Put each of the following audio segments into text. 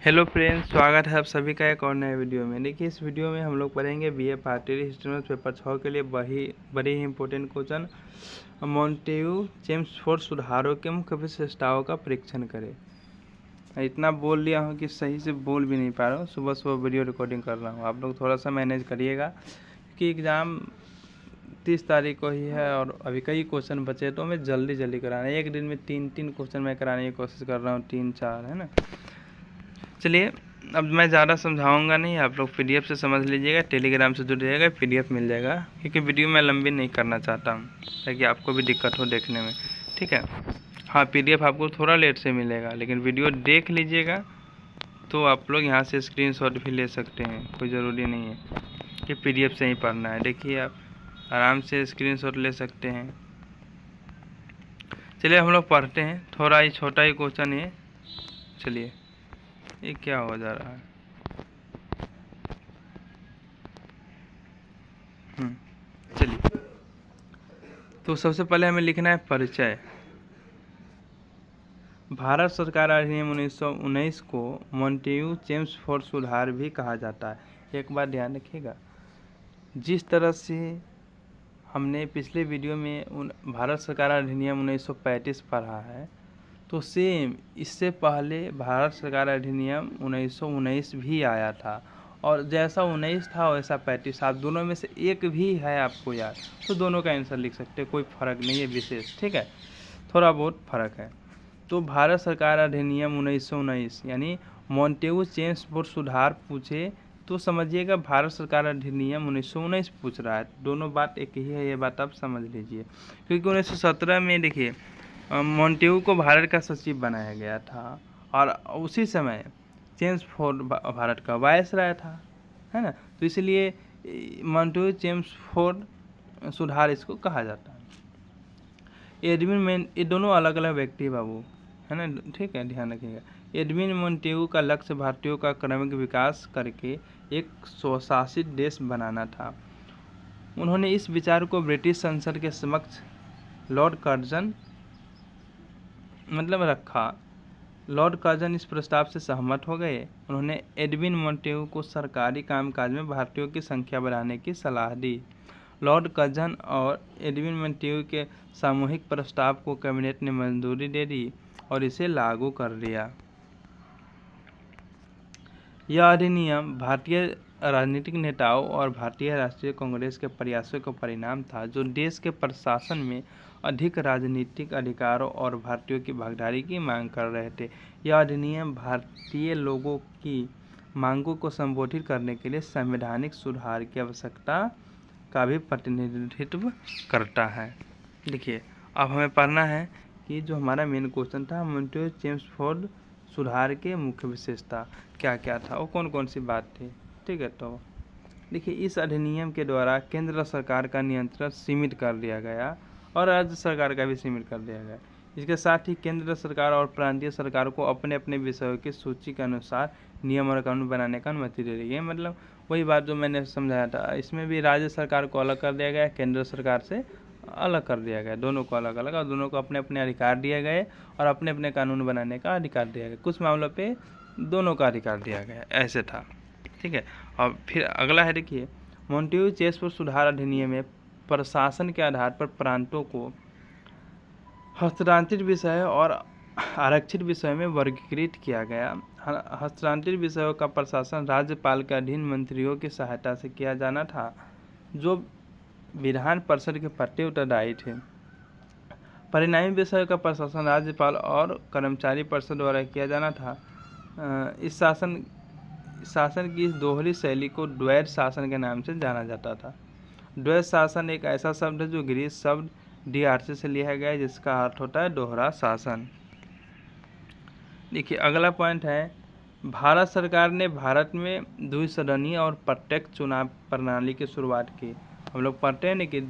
Hello friends, स्वागत है आप सभी का एक और नए वीडियो में। देखिए, इस वीडियो में हम लोग पढ़ेंगे बीए पार्टी हिस्ट्री में पेपर 6 के लिए बड़ी ही इंपॉर्टेंट क्वेश्चन मॉन्टेग्यू चेम्सफोर्ड सुधारों के मुख्य विशेषताओं का परीक्षण करें। इतना बोल लिया हूँ कि सही से बोल भी नहीं पा रहा हूँ। सुबह सुबह वीडियो रिकॉर्डिंग कर रहा हूँ, आप लोग थोड़ा सा मैनेज करिएगा क्योंकि एग्ज़ाम 30 तारीख को ही है और अभी कई क्वेश्चन बचे, तो मैं जल्दी कराना है। एक दिन में तीन क्वेश्चन मैं कराने की कोशिश कर रहा हूँ, 3-4 है ना। चलिए, अब मैं ज़्यादा समझाऊंगा नहीं, आप लोग पीडीएफ से समझ लीजिएगा। टेलीग्राम से जुड़ जाइएगा, पीडीएफ मिल जाएगा, क्योंकि वीडियो मैं लंबी नहीं करना चाहता हूँ ताकि आपको भी दिक्कत हो देखने में। ठीक है, हाँ, पीडीएफ आपको थोड़ा लेट से मिलेगा, लेकिन वीडियो देख लीजिएगा तो आप लोग यहाँ से स्क्रीनशॉट भी ले सकते हैं। कोई ज़रूरी नहीं है कि पीडीएफ से ही पढ़ना है। देखिए, आप आराम से स्क्रीनशॉट ले सकते हैं। चलिए हम लोग पढ़ते हैं। थोड़ा ही छोटा ही क्वेश्चन है। चलिए, ये क्या हो जा रहा है। चलिए, तो सबसे पहले हमें लिखना है परिचय। भारत सरकार अधिनियम 1919 को मॉन्टेग्यू चेम्सफोर्ड सुधार भी कहा जाता है। एक बात ध्यान रखिएगा, जिस तरह से हमने पिछले वीडियो में भारत सरकार अधिनियम 1935 पढ़ा है, तो सेम इससे पहले भारत सरकार अधिनियम 1919 भी आया था, और जैसा 19 था वैसा 35। आप दोनों में से एक भी है आपको याद, तो दोनों का आंसर लिख सकते हैं, कोई फ़र्क नहीं है विशेष। ठीक है, थोड़ा बहुत फ़र्क है। तो भारत सरकार अधिनियम 1919 यानी मॉन्टेग्यू चेम्सफोर्ड सुधार पूछे तो समझिएगा भारत सरकार अधिनियम 1919 पूछ रहा है। दोनों बात एक ही है, ये बात आप समझ लीजिए। क्योंकि 1917 में देखिए मॉन्टेग्यू को भारत का सचिव बनाया गया था, और उसी समय चेम्सफोर्ड भारत का वायसराय था, है ना। तो इसलिए मॉन्टेग्यू चेम्सफोर्ड सुधार इसको कहा जाता है। एडविन मैन, ये दोनों अलग अलग व्यक्ति बाबू, है ना। ठीक है, ध्यान रखिएगा। एडविन मॉन्टेग्यू का लक्ष्य भारतीयों का क्रमिक विकास करके एक स्वशासित देश बनाना था। उन्होंने इस विचार को ब्रिटिश संसद के समक्ष लॉर्ड कर्जन रखा। लॉर्ड कर्जन इस प्रस्ताव से सहमत हो गए। उन्होंने एडविन मॉन्टेग्यू को सरकारी कामकाज में भारतीयों की संख्या बढ़ाने की सलाह दी। लॉर्ड कर्जन और एडविन मॉन्टेग्यू के सामूहिक प्रस्ताव को कैबिनेट ने मंजूरी दे दी और इसे लागू कर दिया। यह अधिनियम भारतीय राजनीतिक नेताओं और भारतीय राष्ट्रीय कांग्रेस के प्रयासों का परिणाम था, जो देश के प्रशासन में अधिक राजनीतिक अधिकारों और भारतीयों की भागीदारी की मांग कर रहे थे। यह अधिनियम भारतीय लोगों की मांगों को संबोधित करने के लिए संवैधानिक सुधार की आवश्यकता का भी प्रतिनिधित्व करता है। देखिए, अब हमें पढ़ना है कि जो हमारा मेन क्वेश्चन था, मॉन्टेग्यू चेम्सफोर्ड सुधार के मुख्य विशेषता क्या क्या था, वो कौन कौन सी बात थी। ठीक है, तो देखिए, इस अधिनियम के द्वारा केंद्र सरकार का नियंत्रण सीमित कर दिया गया और राज्य सरकार का भी सीमित कर दिया गया। इसके साथ ही केंद्र सरकार और प्रांतीय सरकार को अपने अपने विषयों की सूची के अनुसार नियम और कानून बनाने का अनुमति दे रही है। मतलब वही बात जो मैंने समझाया था, इसमें भी राज्य सरकार को अलग कर दिया गया, केंद्र सरकार से अलग कर दिया गया, दोनों को अलग अलग, और दोनों को अपने अपने अधिकार दिए गए और अपने अपने कानून बनाने का अधिकार दिया गया। कुछ मामलों पे दोनों का अधिकार दिया गया, ऐसे था। ठीक है, और फिर अगला है, देखिए, मॉन्टेग्यू चेम्सफोर्ड सुधार अधिनियम में प्रशासन के आधार पर प्रांतों को हस्तांतरित विषय और आरक्षित विषय में वर्गीकृत किया गया। हस्तांतरित विषयों का प्रशासन राज्यपाल के अधीन मंत्रियों की सहायता से किया जाना था, जो विधान परिषद के प्रति उत्तरदायी थे। परिणामी विषयों का प्रशासन राज्यपाल और कर्मचारी परिषद द्वारा किया जाना था। इस शासन की इस दोहरी शैली को द्वैध शासन के नाम से जाना जाता था। द्वैध शासन एक ऐसा शब्द है जो ग्रीक शब्द DRC से लिया गया है, जिसका अर्थ होता है दोहरा शासन। देखिए, अगला पॉइंट है, भारत सरकार ने भारत में द्विसदनीय और प्रत्यक्ष चुनाव प्रणाली की शुरुआत की। हम लोग पढ़ते हैं ना कि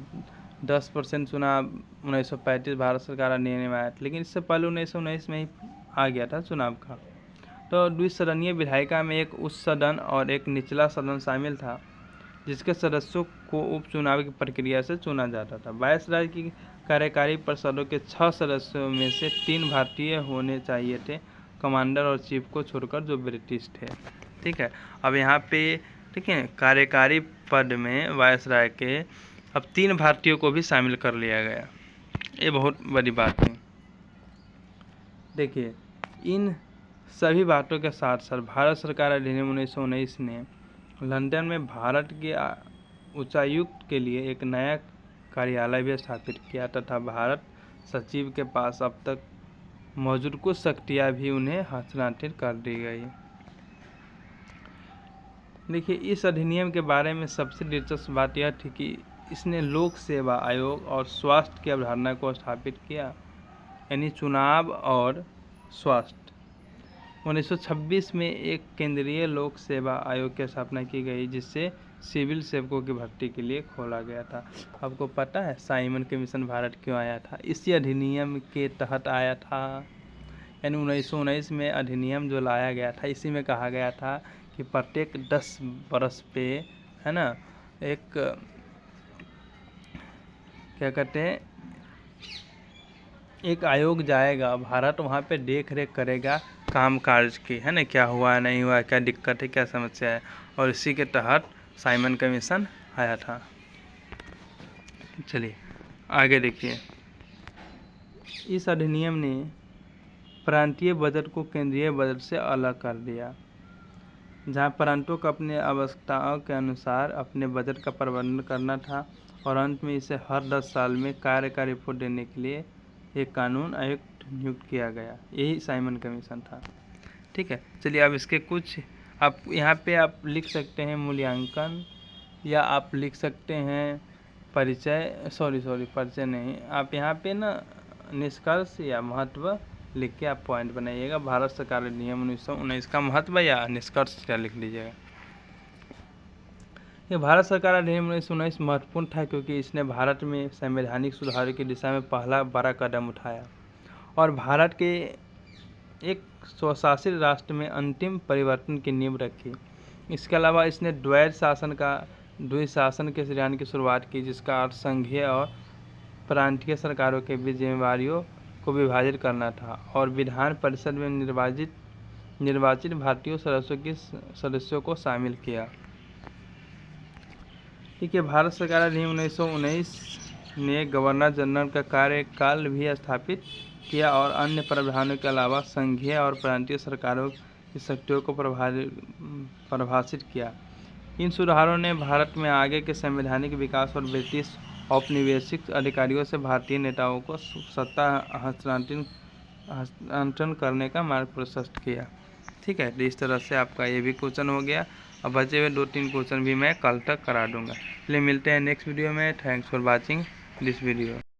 10% चुनाव 1935 भारत सरकार अधिनियम में आया था, लेकिन इससे पहले 1919 में ही आ गया था चुनाव का। तो द्विसदनीय विधायिका में एक उच्च सदन और एक निचला सदन शामिल था, जिसके सदस्यों को उपचुनाव की प्रक्रिया से चुना जाता था। वायसराय की कार्यकारी परिषदों के 6 सदस्यों में से 3 भारतीय होने चाहिए थे कमांडर और चीफ को छोड़कर जो ब्रिटिश थे। ठीक है, अब यहाँ पे ठीक है कार्यकारी पद में वायसराय के अब 3 भारतीयों को भी शामिल कर लिया गया। ये बहुत बड़ी बात है। देखिए, इन सभी बातों के साथ साथ भारत सरकार अधिनियम 1919 ने लंदन में भारत के उच्चायुक्त के लिए एक नया कार्यालय भी स्थापित किया तथा भारत सचिव के पास अब तक मौजूद कुछ शक्तियाँ भी उन्हें हस्तांतरित कर दी गई। देखिए, इस अधिनियम के बारे में सबसे दिलचस्प बात यह थी कि इसने लोक सेवा आयोग और स्वास्थ्य की अवधारणा को स्थापित किया, यानी चुनाव और स्वास्थ्य। 1926 में एक केंद्रीय लोक सेवा आयोग की स्थापना की गई जिससे सिविल सेवकों की भर्ती के लिए खोला गया था। आपको पता है साइमन कमीशन भारत क्यों आया था? इसी अधिनियम के तहत आया था। यानी 1919 में अधिनियम जो लाया गया था, इसी में कहा गया था कि प्रत्येक 10 बरस पे है ना एक क्या कहते हैं एक आयोग जाएगा भारत, वहाँ पे देख रेख करेगा काम काज की, है ना, क्या हुआ नहीं हुआ, क्या दिक्कत है, क्या समस्या है, और इसी के तहत साइमन कमीशन आया था। चलिए आगे देखिए, इस अधिनियम ने प्रांतीय बजट को केंद्रीय बजट से अलग कर दिया, जहाँ प्रांतों को अपने आवश्यकताओं के अनुसार अपने बजट का प्रबंधन करना था और अंत में इसे हर 10 साल में कार्य का रिपोर्ट देने के लिए एक कानून आयुक्त नियुक्त किया गया। यही साइमन कमीशन था। ठीक है, चलिए अब इसके कुछ आप यहाँ पे आप लिख सकते हैं मूल्यांकन, या आप लिख सकते हैं परिचय, परिचय नहीं, आप यहाँ पे ना निष्कर्ष या महत्व लिख के आप पॉइंट बनाइएगा। भारत सरकार अधिनियम 1919 का महत्व या निष्कर्ष क्या लिख लीजिएगा। ये भारत सरकार अधिनियम 1919 महत्वपूर्ण था क्योंकि इसने भारत में संवैधानिक सुधार की दिशा में पहला बड़ा कदम उठाया और भारत के एक स्वशासित राष्ट्र में अंतिम परिवर्तन की नींव रखी। इसके अलावा इसने द्विशासन के सृजन की शुरुआत की, जिसका अर्थ संघीय और प्रांतीय सरकारों के बीच जिम्मेदारियों को विभाजित करना था और विधान परिषद में निर्वाचित भारतीय सदस्यों को शामिल किया। ठीक है, भारत सरकार अधिनियम 1919 ने गवर्नर जनरल का कार्यकाल भी स्थापित किया और अन्य प्रावधानों के अलावा संघीय और प्रांतीय सरकारों की शक्तियों को परिभाषित किया। इन सुधारों ने भारत में आगे के संवैधानिक विकास और ब्रिटिश औपनिवेशिक अधिकारियों से भारतीय नेताओं को सत्ता हस्तांतरण करने का मार्ग प्रशस्त किया। ठीक है, तो इस तरह से आपका ये भी क्वेश्चन हो गया। अब बचे हुए 2-3 क्वेश्चन भी मैं कल तक करा दूंगा। चलिए मिलते हैं नेक्स्ट वीडियो में। Thanks for watching this video.